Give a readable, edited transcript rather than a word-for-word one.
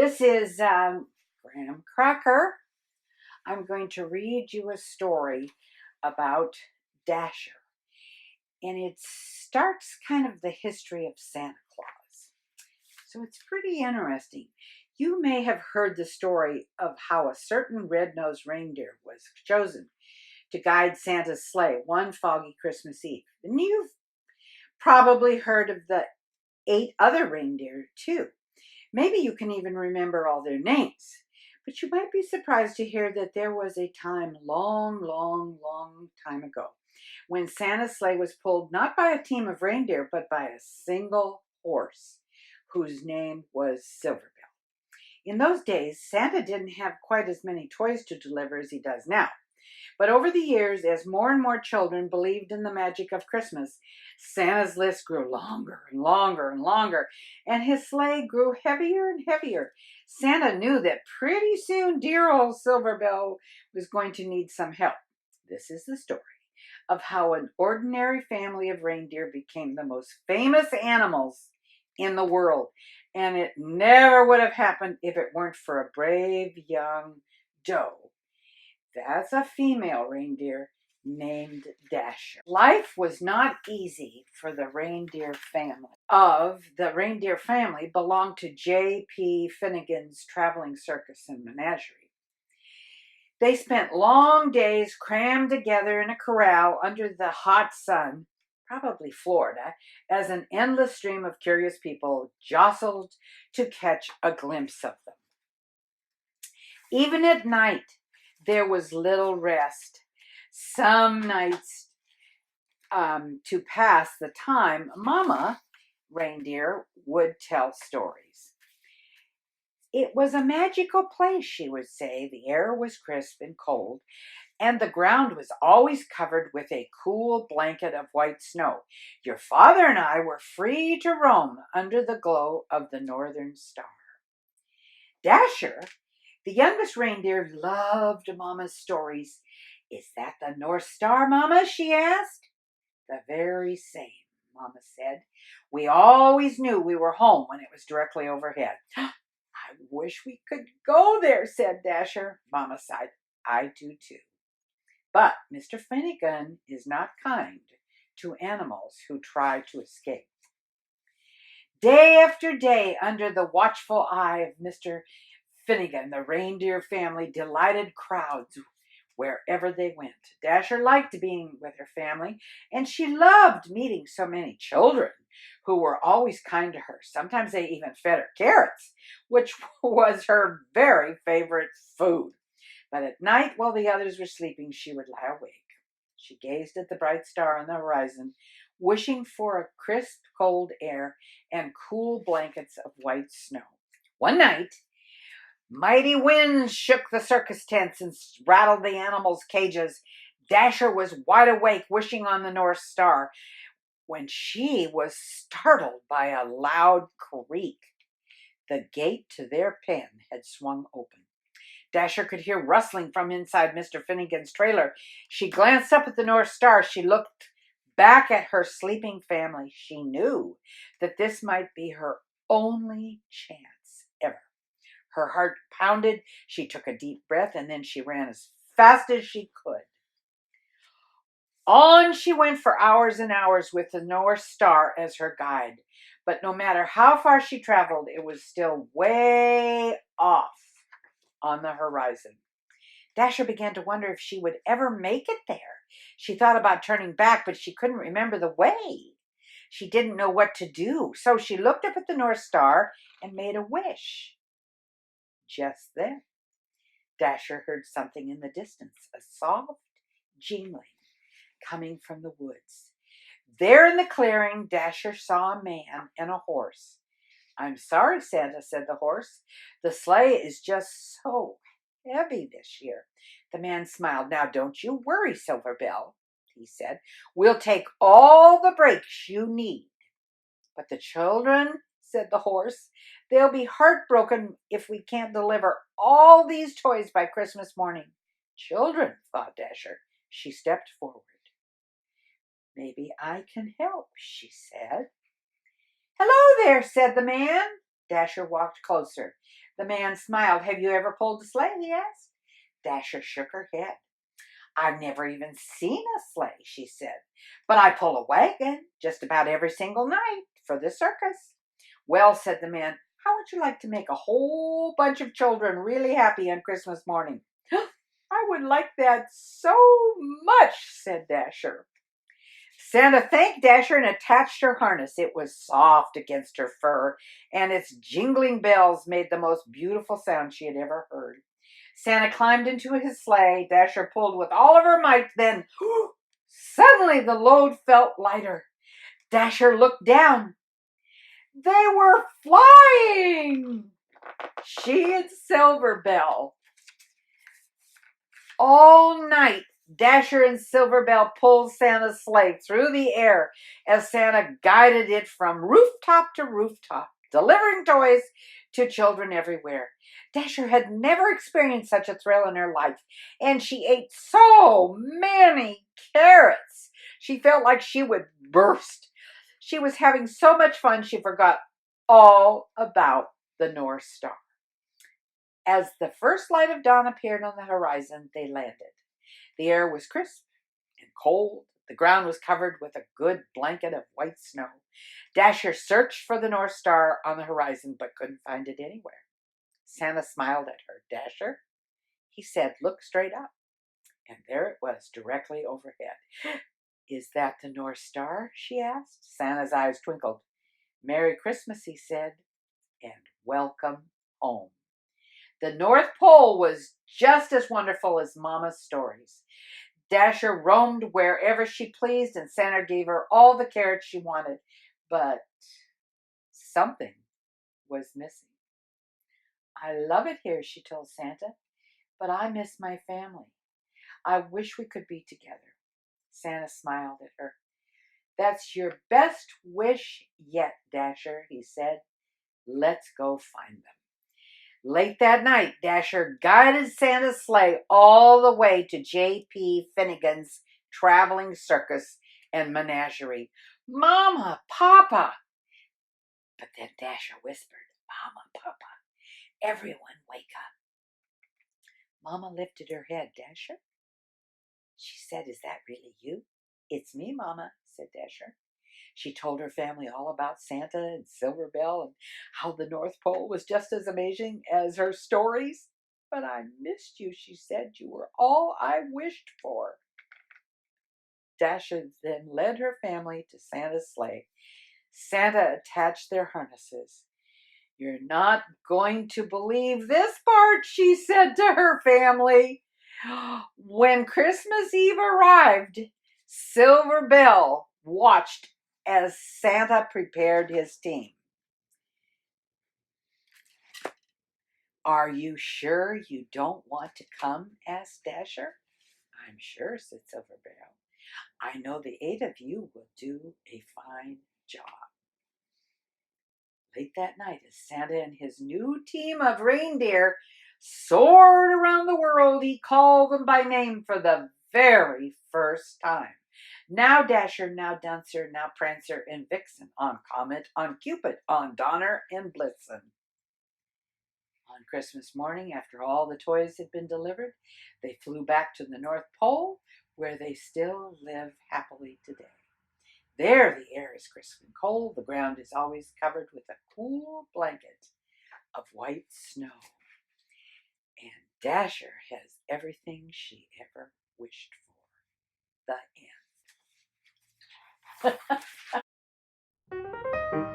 This is Gramcracker. I'm going to read you a story about Dasher. And it starts kind of the history of Santa Claus. So it's pretty interesting. You may have heard the story of how a certain red-nosed reindeer was chosen to guide Santa's sleigh one foggy Christmas Eve. And you've probably heard of the 8 other reindeer too. Maybe you can even remember all their names. But you might be surprised to hear that there was a time long time ago when Santa's sleigh was pulled not by a team of reindeer, but by a single horse whose name was Silverbell. In those days, Santa didn't have quite as many toys to deliver as he does now. But over the years, as more and more children believed in the magic of Christmas, Santa's list grew longer and longer, and his sleigh grew heavier and heavier. Santa knew that pretty soon dear old Silverbell was going to need some help. This is the story of how an ordinary family of reindeer became the most famous animals in the world. And it never would have happened if it weren't for a brave young doe. That's a female reindeer named Dasher. Life was not easy for the reindeer family. The reindeer family belonged to J.P. Finnegan's traveling circus and menagerie. They spent long days crammed together in a corral under the hot sun, probably Florida, as an endless stream of curious people jostled to catch a glimpse of them. Even at night, there was little rest. Some nights, to pass the time, Mama Reindeer would tell stories. It was a magical place, she would say. The air was crisp and cold, and the ground was always covered with a cool blanket of white snow. Your father and I were free to roam under the glow of the northern star. Dasher, the youngest reindeer, loved Mama's stories. Is that the North Star, Mama? She asked. The very same, Mama said. We always knew we were home when it was directly overhead. I wish we could go there, said Dasher. Mama sighed. I do too. But Mr. Finnegan is not kind to animals who try to escape. Day after day, under the watchful eye of Mr. Finnegan, the reindeer family delighted crowds wherever they went. Dasher liked being with her family, and she loved meeting so many children who were always kind to her. Sometimes they even fed her carrots, which was her very favorite food. But at night, while the others were sleeping, she would lie awake. She gazed at the bright star on the horizon, wishing for a crisp, cold air and cool blankets of white snow. One night, mighty winds shook the circus tents and rattled the animals' cages. Dasher was wide awake, wishing on the North Star, when she was startled by a loud creak. The gate to their pen had swung open. Dasher could hear rustling from inside Mr. Finnegan's trailer. She glanced up at the North Star. She looked back at her sleeping family. She knew that this might be her only chance ever. Her heart pounded. She took a deep breath, and then she ran as fast as she could. On she went for hours and hours with the North Star as her guide. But no matter how far she traveled, it was still way off on the horizon. Dasher began to wonder if she would ever make it there. She thought about turning back, but she couldn't remember the way. She didn't know what to do, so she looked up at the North Star and made a wish. Just then, Dasher heard something in the distance, a soft jingling coming from the woods. There in the clearing, Dasher saw a man and a horse. I'm sorry, Santa, said the horse. The sleigh is just so heavy this year. The man smiled. Now, don't you worry, Silverbell, he said. We'll take all the breaks you need. But the children, said the horse, they'll be heartbroken if we can't deliver all these toys by Christmas morning. Children, thought Dasher. She stepped forward. Maybe I can help, she said. Hello there, said the man. Dasher walked closer. The man smiled. Have you ever pulled a sleigh? He asked. Dasher shook her head. I've never even seen a sleigh, she said, but I pull a wagon just about every single night for the circus. Well, said the man, how would you like to make a whole bunch of children really happy on Christmas morning? I would like that so much, said Dasher. Santa thanked Dasher and attached her harness. It was soft against her fur, and its jingling bells made the most beautiful sound she had ever heard. Santa climbed into his sleigh. Dasher pulled with all of her might. Then, suddenly, the load felt lighter. Dasher looked down. They were flying! She and Silver Bell. All night, Dasher and Silver Bell pulled Santa's sleigh through the air as Santa guided it from rooftop to rooftop, delivering toys to children everywhere. Dasher had never experienced such a thrill in her life, and she ate so many carrots. She felt like she would burst. She was having so much fun she forgot all about the North Star. As the first light of dawn appeared on the horizon, they landed. The air was crisp and cold. The ground was covered with a good blanket of white snow. Dasher searched for the North Star on the horizon, but couldn't find it anywhere. Santa smiled at her. Dasher, he said, look straight up. And there it was, directly overhead. Is that the North Star? She asked. Santa's eyes twinkled. Merry Christmas, he said, and welcome home. The North Pole was just as wonderful as Mama's stories. Dasher roamed wherever she pleased, and Santa gave her all the carrots she wanted. But something was missing. I love it here, she told Santa, but I miss my family. I wish we could be together. Santa smiled at her. That's your best wish yet, Dasher, he said. Let's go find them. Late that night, Dasher guided Santa's sleigh all the way to J.P. Finnegan's traveling circus and menagerie. Mama, Papa! But then Dasher whispered, Mama, Papa, everyone wake up. Mama lifted her head. Dasher? She said, is that really you? It's me, Mama, said Dasher. She told her family all about Santa and Silver Bell and how the North Pole was just as amazing as her stories. But I missed you, she said. You were all I wished for. Dasher then led her family to Santa's sleigh. Santa attached their harnesses. You're not going to believe this part, she said to her family. When Christmas Eve arrived, Silver Bell watched as Santa prepared his team. Are you sure you don't want to come? Asked Dasher. I'm sure, said Silver Bell. I know the 8 of you will do a fine job. Late that night, as Santa and his new team of reindeer soared around the world, he called them by name for the very first time. Now Dasher, now Dancer, now Prancer and Vixen, on Comet, on Cupid, on Donner and Blitzen. On Christmas morning, after all the toys had been delivered, they flew back to the North Pole, where they still live happily today. There the air is crisp and cold. The ground is always covered with a cool blanket of white snow. And Dasher has everything she ever wished for. The end.